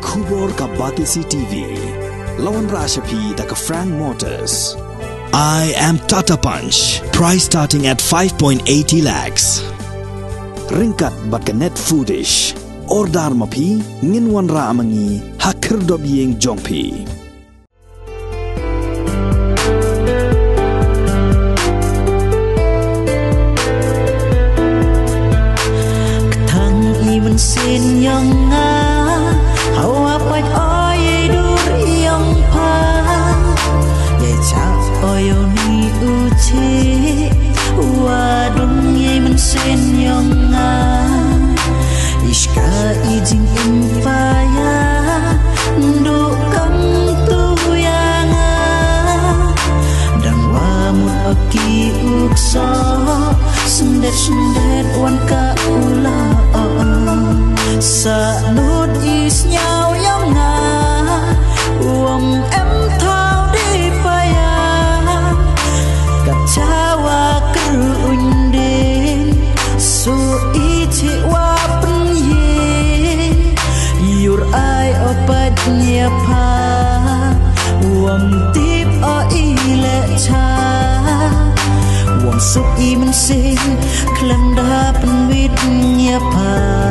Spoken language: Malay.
Kubor ka Batisi TV, Lawan Rashapi taka Frank Motors. I am Tata Punch, price starting at 5.80 lakhs. Ringkat bat ka net foodish, ordar mapi nginwan ra amangi hakir dobyeng jongpi. Ketang iman sin yang hawa pat oi dur yang pa ye cha oyo ni uchi wadung ye men sen yang iska ijing impaya ndo kam tu yang dan wamun aki uksa sendet wan ka ula sa nut is nhau yang uang em thao đi paya kat chawa kerundin su ichi wa penye yur ai opat nyapa uang tip o ile cha uang su i men sin klang da penwit nyapa